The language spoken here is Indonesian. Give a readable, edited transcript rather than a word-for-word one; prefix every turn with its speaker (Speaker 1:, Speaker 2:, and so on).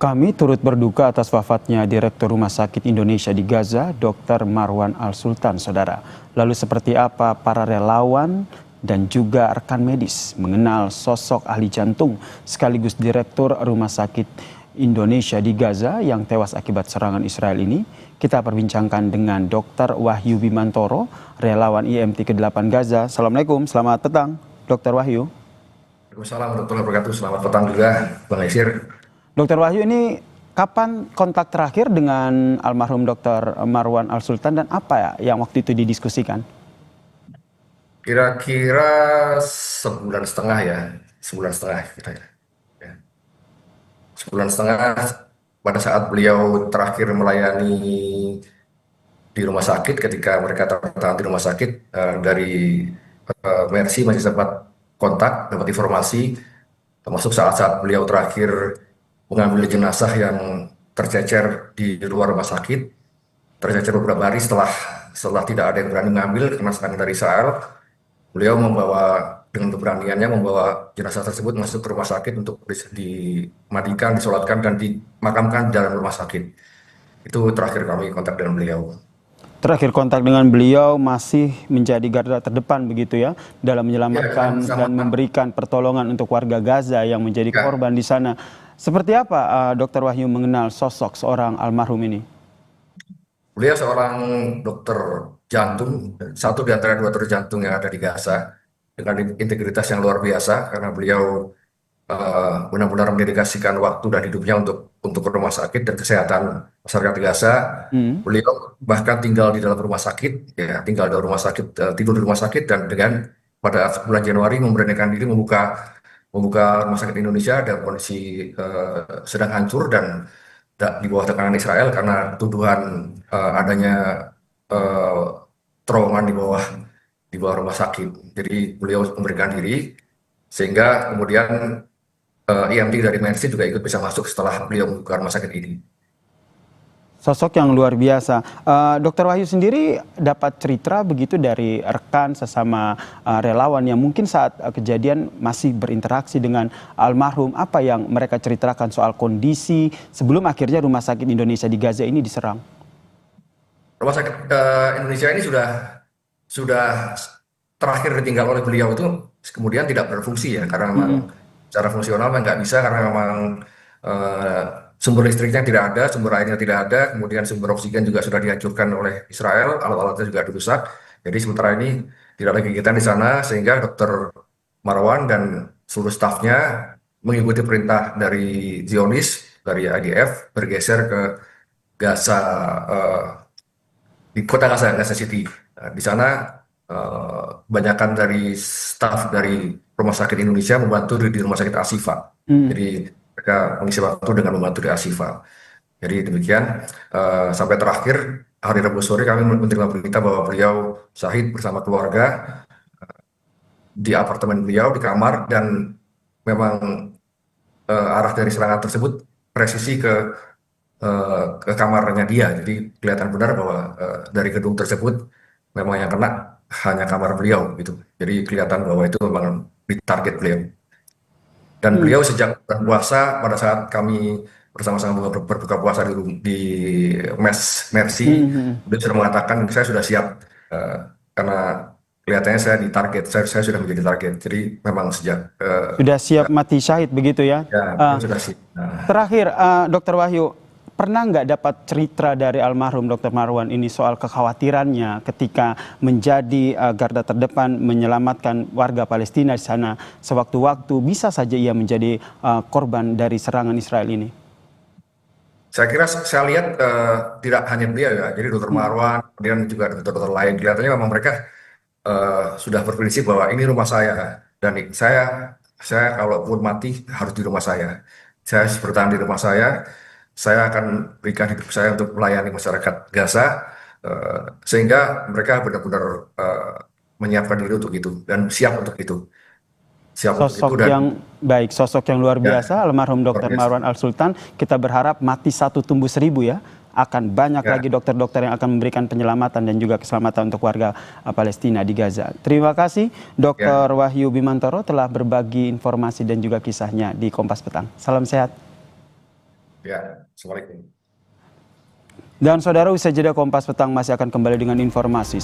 Speaker 1: Kami turut berduka atas wafatnya Direktur Rumah Sakit Indonesia di Gaza, Dr. Marwan Al-Sultan, saudara. Lalu seperti apa para relawan dan juga rekan medis mengenal sosok ahli jantung sekaligus Direktur Rumah Sakit Indonesia di Gaza yang tewas akibat serangan Israel ini? Kita perbincangkan dengan Dr. Wahyu Bimantoro, relawan IMT ke-8 Gaza. Assalamualaikum, selamat petang, Dr. Wahyu.
Speaker 2: Waalaikumsalam warahmatullahi wabarakatuh. Selamat petang juga, Bang Esir.
Speaker 1: Dr. Wahyu, ini kapan kontak terakhir dengan almarhum Dr. Marwan Al-Sultan dan apa ya yang waktu itu didiskusikan?
Speaker 2: Kira-kira sebulan setengah ya, sebulan setengah kita ya. Sebulan setengah pada saat beliau terakhir melayani di rumah sakit, ketika mereka tertahan di rumah sakit, dari Mercy masih sempat kontak, dapat informasi, termasuk saat-saat beliau terakhir mengambil jenazah yang tercecer di luar rumah sakit, tercecer beberapa hari setelah tidak ada yang berani mengambil karena serangan dari Israel. Beliau dengan keberaniannya membawa jenazah tersebut masuk ke rumah sakit untuk dimandikan, disolatkan, dan dimakamkan di dalam rumah sakit. Itu terakhir kami kontak dengan beliau.
Speaker 1: Terakhir kontak dengan beliau masih menjadi garda terdepan begitu ya dalam menyelamatkan dan memberikan pertolongan untuk warga Gaza yang menjadi korban di sana. Seperti apa Dr. Wahyu mengenal sosok seorang almarhum ini?
Speaker 2: Beliau seorang dokter jantung, satu di antara 2 dokter jantung yang ada di Gaza, dengan integritas yang luar biasa karena beliau benar-benar mendedikasikan waktu dan hidupnya untuk rumah sakit dan kesehatan masyarakat Gaza. Beliau bahkan tinggal di dalam rumah sakit, ya, tinggal di rumah sakit, tidur di rumah sakit, dan pada bulan Januari memberanikan diri membuka rumah sakit Indonesia dalam kondisi sedang hancur dan di bawah tekanan Israel karena tuduhan adanya terowongan di bawah rumah sakit. Jadi beliau memberikan diri sehingga kemudian IMT dari Mercy juga ikut bisa masuk setelah beliau membuka rumah sakit ini.
Speaker 1: Sosok yang luar biasa. Dr. Wahyu sendiri dapat cerita begitu dari rekan sesama relawan yang mungkin saat kejadian masih berinteraksi dengan almarhum. Apa yang mereka ceritakan soal kondisi sebelum akhirnya Rumah Sakit Indonesia di Gaza ini diserang?
Speaker 2: Rumah Sakit Indonesia ini sudah terakhir ditinggal oleh beliau itu kemudian tidak berfungsi ya, karena memang secara fungsional memang nggak bisa, karena memang sumber listriknya tidak ada, sumber airnya tidak ada, kemudian sumber oksigen juga sudah dihancurkan oleh Israel, alat-alatnya juga dirusak. Jadi sementara ini tidak lagi kegiatan di sana, sehingga Dr. Marwan dan seluruh stafnya mengikuti perintah dari Zionis, dari IDF, bergeser ke Gaza, di kota Gaza City. Di sana kebanyakan dari staf dari Rumah Sakit Indonesia membantu di Rumah Sakit Ashifa. Jadi mereka mengisi waktu dengan membantu di Ashifa. Jadi demikian, sampai terakhir hari Rabu sore kami menerima berita bahwa beliau syahid bersama keluarga di apartemen beliau, di kamar, dan memang arah dari serangan tersebut presisi ke kamarnya dia. Jadi kelihatan benar bahwa dari gedung tersebut memang yang kena hanya kamar beliau gitu. Jadi kelihatan bahwa itu memang ditarget beliau. Dan beliau sejak puasa, pada saat kami bersama-sama berbuka puasa di Mercy, beliau sudah mengatakan saya sudah siap, karena kelihatannya saya ditarget, saya sudah menjadi target. Jadi memang sejak
Speaker 1: sudah siap mati syahid begitu ya?
Speaker 2: Ya, sudah siap.
Speaker 1: Terakhir, Dr. Wahyu, pernah nggak dapat cerita dari almarhum Dr. Marwan ini soal kekhawatirannya ketika menjadi garda terdepan menyelamatkan warga Palestina di sana, sewaktu-waktu bisa saja ia menjadi korban dari serangan Israel ini?
Speaker 2: Saya kira, saya lihat tidak hanya beliau ya, jadi Dr. Marwan, kemudian juga dokter-dokter lain, kelihatannya memang mereka sudah berprinsip bahwa ini rumah saya, dan saya kalaupun mati harus di rumah saya. Saya bertahan di rumah saya akan berikan hidup saya untuk melayani masyarakat Gaza, sehingga mereka benar-benar menyiapkan diri untuk itu dan siap untuk itu.
Speaker 1: Sosok yang baik, sosok yang luar biasa, almarhum Dr. Marwan Al-Sultan. Kita berharap mati 1 tumbuh 1000 ya. Akan banyak lagi dokter-dokter yang akan memberikan penyelamatan dan juga keselamatan untuk warga Palestina di Gaza. Terima kasih Dr. Wahyu Bimantoro telah berbagi informasi dan juga kisahnya di Kompas Petang. Salam sehat.
Speaker 2: Ya, assalamualaikum.
Speaker 1: Dan saudara, usai jeda Kompas Petang masih akan kembali dengan informasi